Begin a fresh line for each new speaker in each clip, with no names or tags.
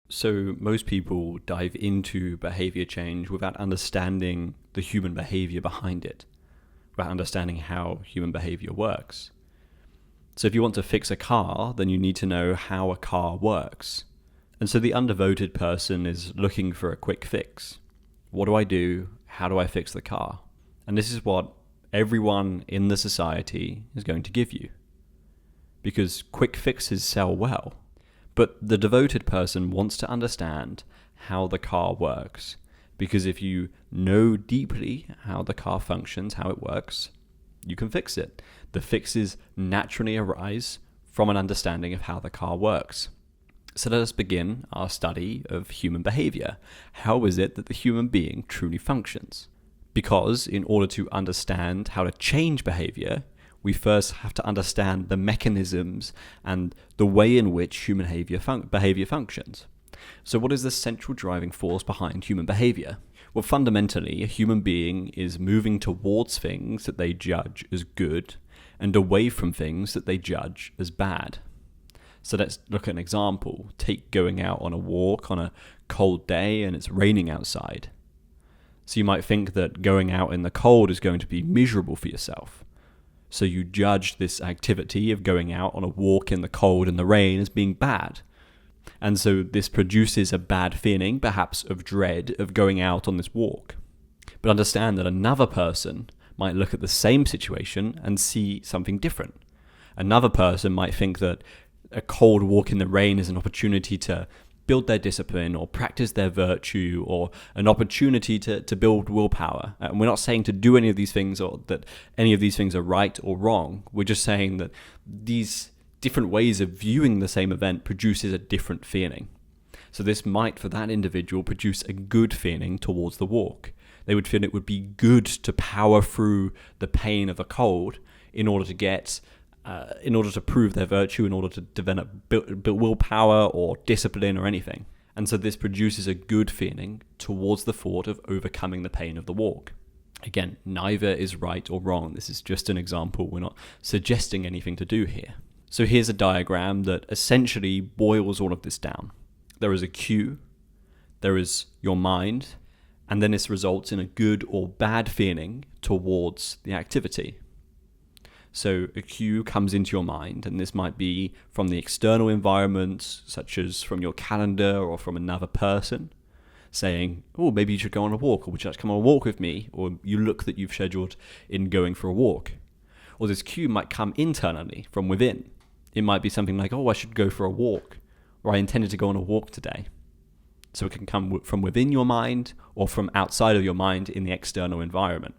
So most people dive into behavior change without understanding the human behavior behind it, without understanding how human behavior works. So if you want to fix a car, then you need to know how a car works. And so the undevoted person is looking for a quick fix. What do I do? How do I fix the car? And this is what everyone in the society is going to give you. Because quick fixes sell well. But the devoted person wants to understand how the car works. Because if you know deeply how the car functions, how it works, you can fix it. The fixes naturally arise from an understanding of how the car works. So let us begin our study of human behavior. How is it that the human being truly functions? Because in order to understand how to change behavior, we first have to understand the mechanisms and the way in which human behavior functions. So what is the central driving force behind human behavior? Well, fundamentally, a human being is moving towards things that they judge as good and away from things that they judge as bad. So let's look at an example. Take going out on a walk on a cold day and it's raining outside. So you might think that going out in the cold is going to be miserable for yourself. So you judge this activity of going out on a walk in the cold and the rain as being bad. And so this produces a bad feeling, perhaps of dread, of going out on this walk. But understand that another person might look at the same situation and see something different. Another person might think that a cold walk in the rain is an opportunity to build their discipline or practice their virtue or an opportunity to build willpower. And we're not saying to do any of these things or that any of these things are right or wrong. We're just saying that these different ways of viewing the same event produces a different feeling. So this might, for that individual, produce a good feeling towards the walk. They would feel it would be good to power through the pain of a cold in order to prove their virtue, in order to develop build willpower or discipline or anything. And so this produces a good feeling towards the thought of overcoming the pain of the walk. Again, neither is right or wrong. This is just an example. We're not suggesting anything to do here. So here's a diagram that essentially boils all of this down. There is a cue, there is your mind, and then this results in a good or bad feeling towards the activity. So a cue comes into your mind, and this might be from the external environment, such as from your calendar or from another person, saying, oh, maybe you should go on a walk, or would you like to come on a walk with me? Or you look that you've scheduled in going for a walk. Or this cue might come internally from within. It might be something like, oh, I should go for a walk, or I intended to go on a walk today. So it can come from within your mind or from outside of your mind in the external environment.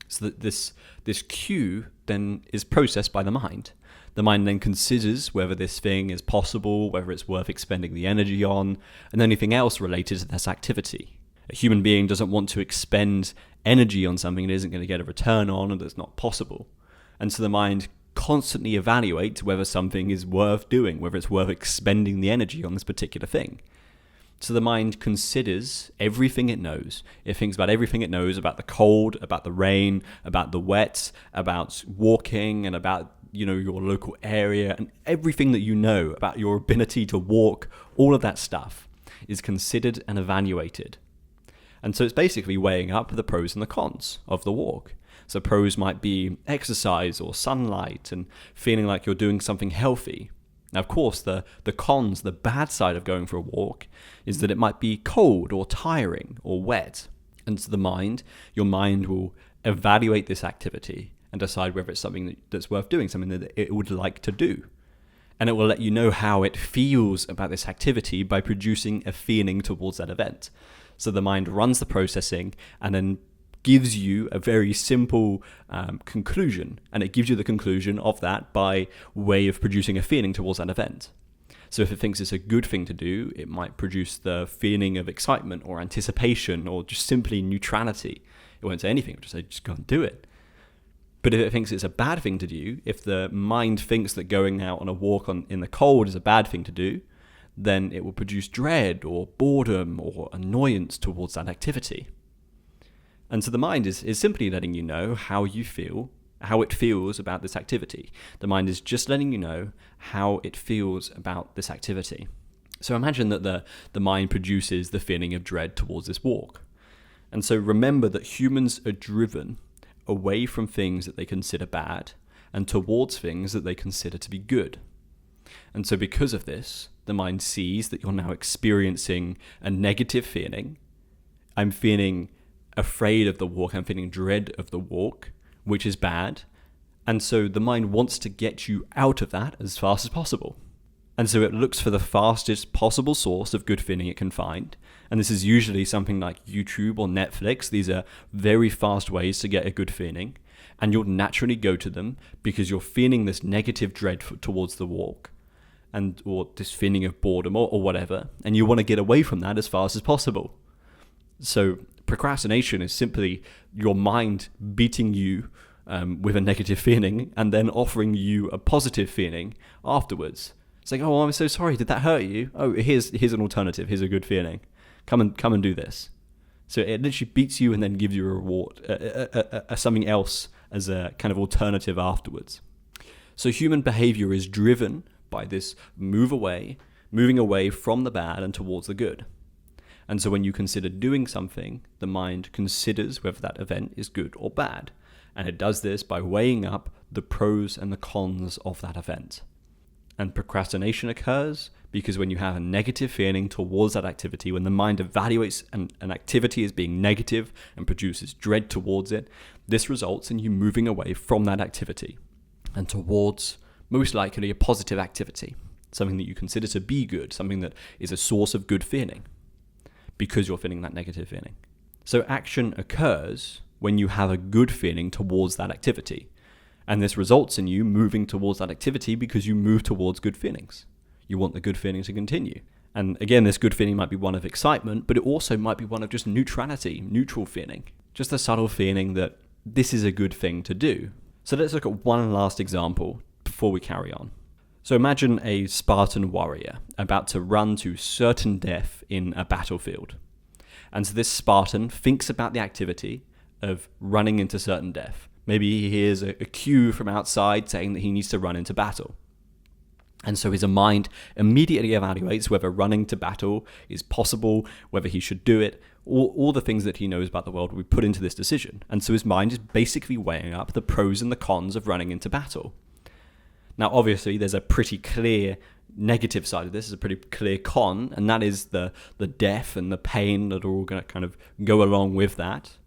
So that this cue then is processed by the mind. The mind then considers whether this thing is possible, whether it's worth expending the energy on, and anything else related to this activity. A human being doesn't want to expend energy on something it isn't going to get a return on or that's not possible. And so the mind constantly evaluates whether something is worth doing, whether it's worth expending the energy on this particular thing. So the mind considers everything it knows. It thinks about everything it knows about the cold, about the rain, about the wet, about walking, and about, your local area, and everything that you know about your ability to walk. All of that stuff is considered and evaluated. And so it's basically weighing up the pros and the cons of the walk. So pros might be exercise or sunlight and feeling like you're doing something healthy. Now, of course, the cons, the bad side of going for a walk is that it might be cold or tiring or wet. And so your mind will evaluate this activity and decide whether it's something that's worth doing, something that it would like to do. And it will let you know how it feels about this activity by producing a feeling towards that event. So the mind runs the processing and then gives you a very simple conclusion, and it gives you the conclusion of that by way of producing a feeling towards that event. So if it thinks it's a good thing to do, it might produce the feeling of excitement or anticipation or just simply neutrality. It won't say anything, it'll just say, just go and do it. But if it thinks it's a bad thing to do, if the mind thinks that going out on a walk in the cold is a bad thing to do, then it will produce dread or boredom or annoyance towards that activity. And so the mind is simply letting you know how you feel, how it feels about this activity. The mind is just letting you know how it feels about this activity. So imagine that the mind produces the feeling of dread towards this walk. And so remember that humans are driven away from things that they consider bad and towards things that they consider to be good. And so because of this, the mind sees that you're now experiencing a negative feeling. I'm feeling afraid of the walk. I'm feeling dread of the walk, which is bad. And so the mind wants to get you out of that as fast as possible. And so it looks for the fastest possible source of good feeling it can find. And this is usually something like YouTube or Netflix. These are very fast ways to get a good feeling. And you'll naturally go to them because you're feeling this negative dread towards the walk, or this feeling of boredom or whatever. And you want to get away from that as fast as possible. So procrastination is simply your mind beating you with a negative feeling and then offering you a positive feeling afterwards. It's like, oh, I'm so sorry. Did that hurt you? Oh, here's an alternative. Here's a good feeling. Come and do this. So it literally beats you and then gives you a reward, something else as a kind of alternative afterwards. So human behavior is driven by this moving away from the bad and towards the good. And so when you consider doing something, the mind considers whether that event is good or bad. And it does this by weighing up the pros and the cons of that event. And procrastination occurs because when you have a negative feeling towards that activity, when the mind evaluates an activity as being negative and produces dread towards it, this results in you moving away from that activity and towards most likely a positive activity, something that you consider to be good, something that is a source of good feeling because you're feeling that negative feeling. So action occurs when you have a good feeling towards that activity. And this results in you moving towards that activity because you move towards good feelings. You want the good feeling to continue. And again, this good feeling might be one of excitement, but it also might be one of just neutrality, neutral feeling. Just a subtle feeling that this is a good thing to do. So let's look at one last example before we carry on. So imagine a Spartan warrior about to run to certain death in a battlefield. And so this Spartan thinks about the activity of running into certain death. Maybe he hears a cue from outside saying that he needs to run into battle. And so his mind immediately evaluates whether running to battle is possible, whether he should do it, all the things that he knows about the world will be put into this decision. And so his mind is basically weighing up the pros and the cons of running into battle. Now, obviously, there's a pretty clear negative side of this, is a pretty clear con, and that is the death and the pain that are all going to kind of go along with that.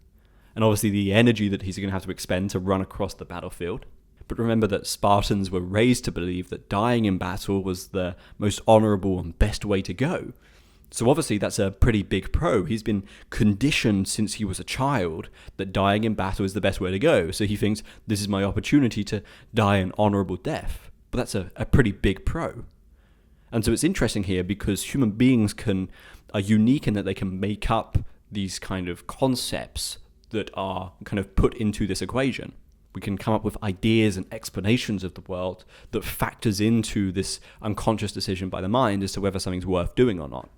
And obviously the energy that he's going to have to expend to run across the battlefield. But remember that Spartans were raised to believe that dying in battle was the most honorable and best way to go. So obviously that's a pretty big pro. He's been conditioned since he was a child that dying in battle is the best way to go. So he thinks, this is my opportunity to die an honorable death. But that's a pretty big pro. And so it's interesting here because human beings are unique in that they can make up these kind of concepts that are kind of put into this equation. We can come up with ideas and explanations of the world that factors into this unconscious decision by the mind as to whether something's worth doing or not.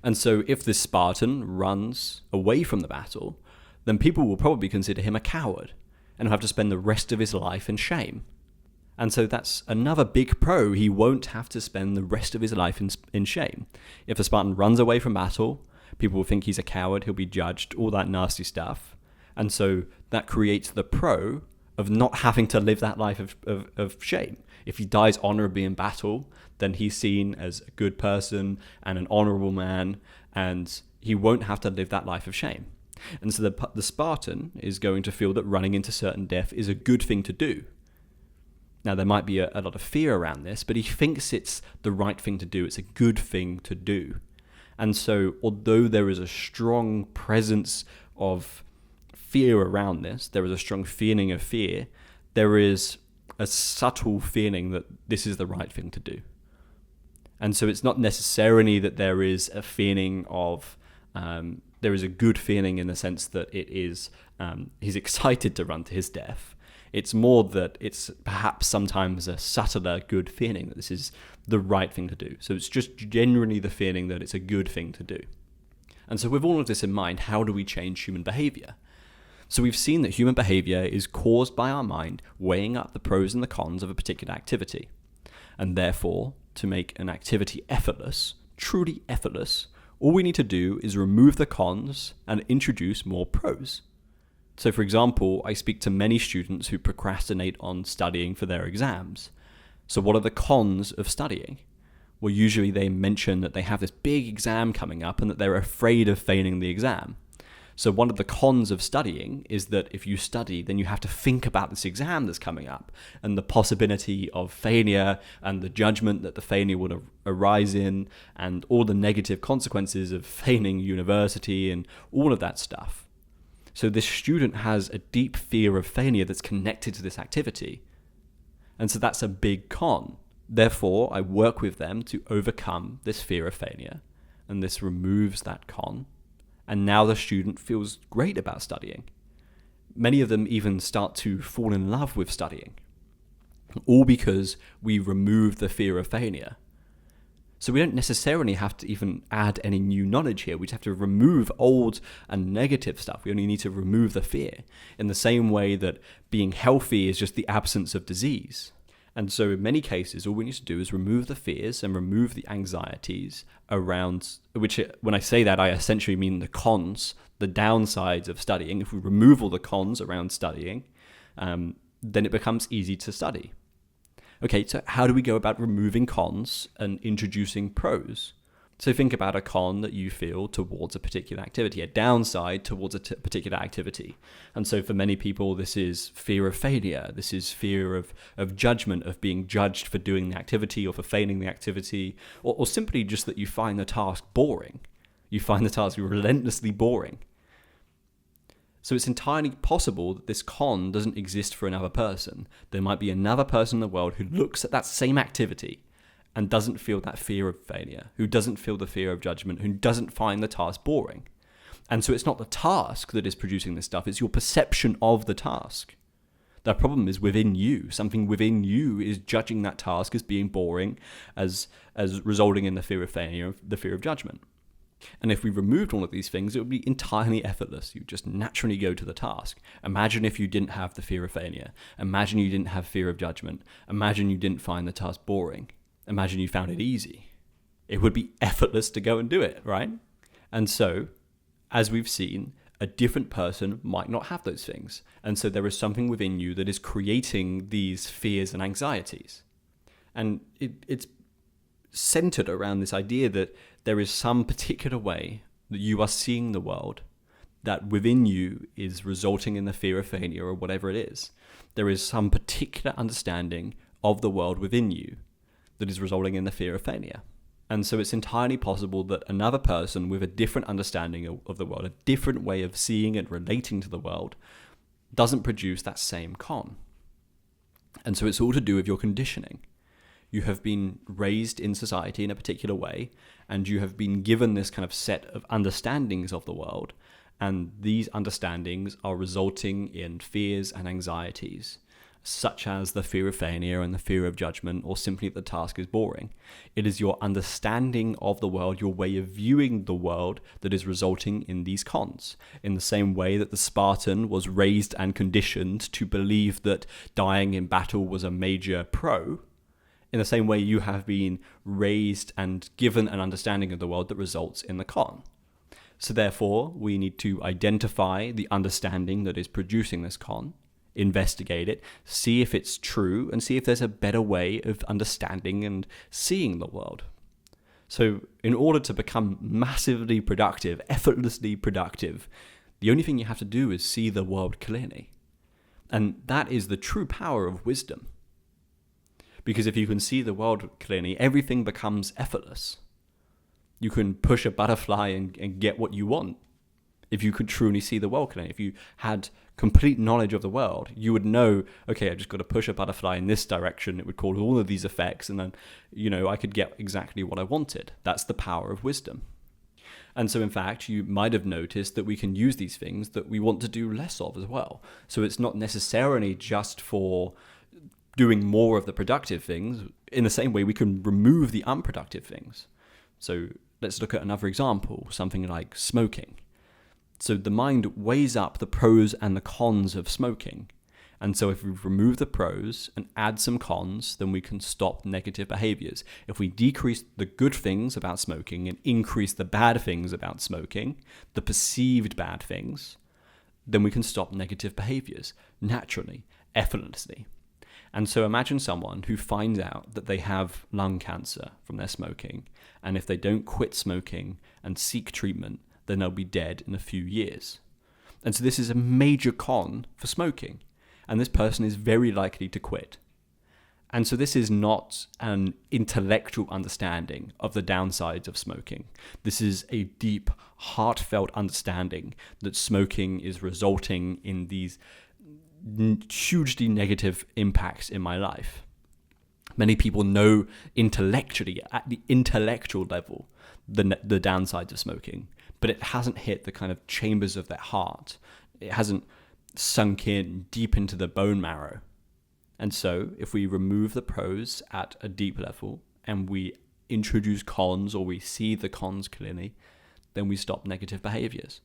And so if this Spartan runs away from the battle, then people will probably consider him a coward and have to spend the rest of his life in shame. And so that's another big pro. He won't have to spend the rest of his life in shame. If a Spartan runs away from battle, people will think he's a coward, he'll be judged, all that nasty stuff. And so that creates the pro of not having to live that life of shame. If he dies honorably in battle, then he's seen as a good person and an honorable man, and he won't have to live that life of shame. And so the Spartan is going to feel that running into certain death is a good thing to do. Now, there might be a lot of fear around this, but he thinks it's the right thing to do. It's a good thing to do. And so although there is a strong presence of fear around this, there is a strong feeling of fear, there is a subtle feeling that this is the right thing to do. And so it's not necessarily that there is a feeling of, there is a good feeling in the sense that it is, he's excited to run to his death. It's more that it's perhaps sometimes a subtler good feeling that this is the right thing to do. So it's just generally the feeling that it's a good thing to do. And so with all of this in mind, how do we change human behavior? So we've seen that human behavior is caused by our mind weighing up the pros and the cons of a particular activity. And therefore, to make an activity effortless, truly effortless, all we need to do is remove the cons and introduce more pros. So for example, I speak to many students who procrastinate on studying for their exams. So what are the cons of studying? Well, usually they mention that they have this big exam coming up and that they're afraid of failing the exam. So one of the cons of studying is that if you study, then you have to think about this exam that's coming up and the possibility of failure and the judgment that the failure would arise in and all the negative consequences of failing university and all of that stuff. So this student has a deep fear of failure that's connected to this activity. And so that's a big con. Therefore, I work with them to overcome this fear of failure, and this removes that con. And now the student feels great about studying. Many of them even start to fall in love with studying, all because we remove the fear of failure. So we don't necessarily have to even add any new knowledge here. We just have to remove old and negative stuff. We only need to remove the fear, in the same way that being healthy is just the absence of disease. And so in many cases, all we need to do is remove the fears and remove the anxieties around, which when I say that, I essentially mean the cons, the downsides of studying. If we remove all the cons around studying, then it becomes easy to study. Okay, so how do we go about removing cons and introducing pros? So think about a con that you feel towards a particular activity, a downside towards a particular activity. And so for many people, this is fear of failure. This is fear of judgment, of being judged for doing the activity or for failing the activity, or simply just that you find the task boring. You find the task relentlessly boring. So it's entirely possible that this con doesn't exist for another person. There might be another person in the world who looks at that same activity and doesn't feel that fear of failure, who doesn't feel the fear of judgment, who doesn't find the task boring. And so it's not the task that is producing this stuff, it's your perception of the task. The problem is within you. Something within you is judging that task as being boring, as resulting in the fear of failure, the fear of judgment. And if we removed all of these things, it would be entirely effortless. You just naturally go to the task. Imagine if you didn't have the fear of failure. Imagine you didn't have fear of judgment. Imagine you didn't find the task boring. Imagine you found it easy. It would be effortless to go and do it, right? And so, as we've seen, a different person might not have those things. And so there is something within you that is creating these fears and anxieties. And it's centered around this idea that there is some particular way that you are seeing the world that within you is resulting in the fear of failure or whatever it is. There is some particular understanding of the world within you that is resulting in the fear of failure. And so it's entirely possible that another person with a different understanding of the world, a different way of seeing and relating to the world, doesn't produce that same con. And so it's all to do with your conditioning. You have been raised in society in a particular way, and you have been given this kind of set of understandings of the world, and these understandings are resulting in fears and anxieties, such as the fear of failure and the fear of judgment, or simply that the task is boring. It is your understanding of the world, your way of viewing the world, that is resulting in these cons. In the same way that the Spartan was raised and conditioned to believe that dying in battle was a major pro, in the same way you have been raised and given an understanding of the world that results in the con. So therefore, we need to identify the understanding that is producing this con, investigate it, see if it's true, and see if there's a better way of understanding and seeing the world. So in order to become massively productive, effortlessly productive, the only thing you have to do is see the world clearly. And that is the true power of wisdom. Because if you can see the world clearly, everything becomes effortless. You can push a butterfly and get what you want. If you could truly see the world clearly, if you had complete knowledge of the world, you would know, okay, I've just got to push a butterfly in this direction. It would cause all of these effects, and then, I could get exactly what I wanted. That's the power of wisdom. And so, in fact, you might have noticed that we can use these things that we want to do less of as well. So it's not necessarily just for doing more of the productive things. In the same way, we can remove the unproductive things. So let's look at another example, something like smoking. So the mind weighs up the pros and the cons of smoking. And so if we remove the pros and add some cons, then we can stop negative behaviors. If we decrease the good things about smoking and increase the bad things about smoking, the perceived bad things, then we can stop negative behaviors naturally, effortlessly. And so imagine someone who finds out that they have lung cancer from their smoking, and if they don't quit smoking and seek treatment, then they'll be dead in a few years. And so this is a major con for smoking. And this person is very likely to quit. And so this is not an intellectual understanding of the downsides of smoking. This is a deep, heartfelt understanding that smoking is resulting in these hugely negative impacts in my life. Many people know intellectually, at the intellectual level, the downsides of smoking, but it hasn't hit the kind of chambers of their heart. It hasn't sunk in deep into the bone marrow. And so if we remove the pros at a deep level and we introduce cons, or we see the cons clearly, then we stop negative behaviors.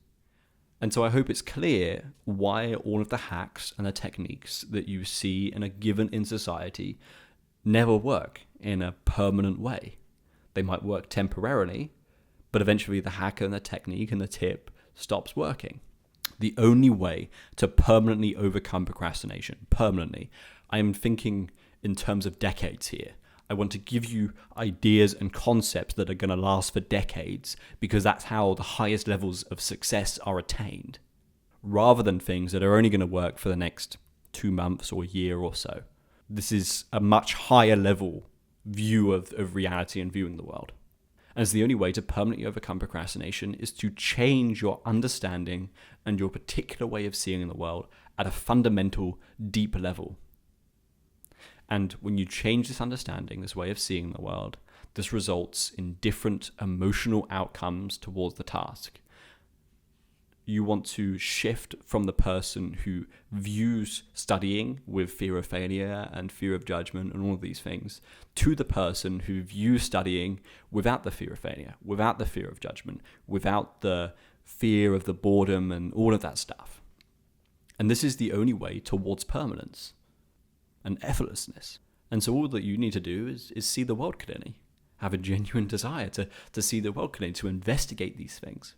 And so I hope it's clear why all of the hacks and the techniques that you see and are given in society never work in a permanent way. They might work temporarily, but eventually the hack and the technique and the tip stops working. The only way to permanently overcome procrastination, I am thinking in terms of decades here. I want to give you ideas and concepts that are going to last for decades, because that's how the highest levels of success are attained, rather than things that are only going to work for the next 2 months or a year or so. This is a much higher level view of reality and viewing the world. And so the only way to permanently overcome procrastination is to change your understanding and your particular way of seeing the world at a fundamental, deep level. And when you change this understanding, this way of seeing the world, this results in different emotional outcomes towards the task. You want to shift from the person who views studying with fear of failure and fear of judgment and all of these things, to the person who views studying without the fear of failure, without the fear of judgment, without the fear of the boredom and all of that stuff. And this is the only way towards permanence and effortlessness. And so all that you need to do is see the world clearly, have a genuine desire to see the world clearly, to investigate these things.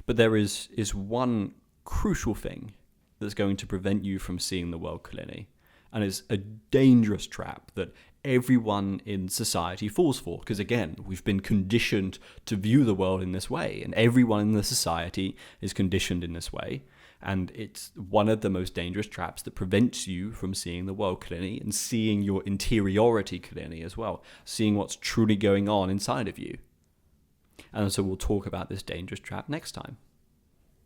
But there is one crucial thing that's going to prevent you from seeing the world clearly, and it's a dangerous trap that everyone in society falls for, because again, we've been conditioned to view the world in this way, and everyone in the society is conditioned in this way, and it's one of the most dangerous traps that prevents you from seeing the world clearly and seeing your interiority clearly as well, seeing what's truly going on inside of you. And so we'll talk about this dangerous trap next time.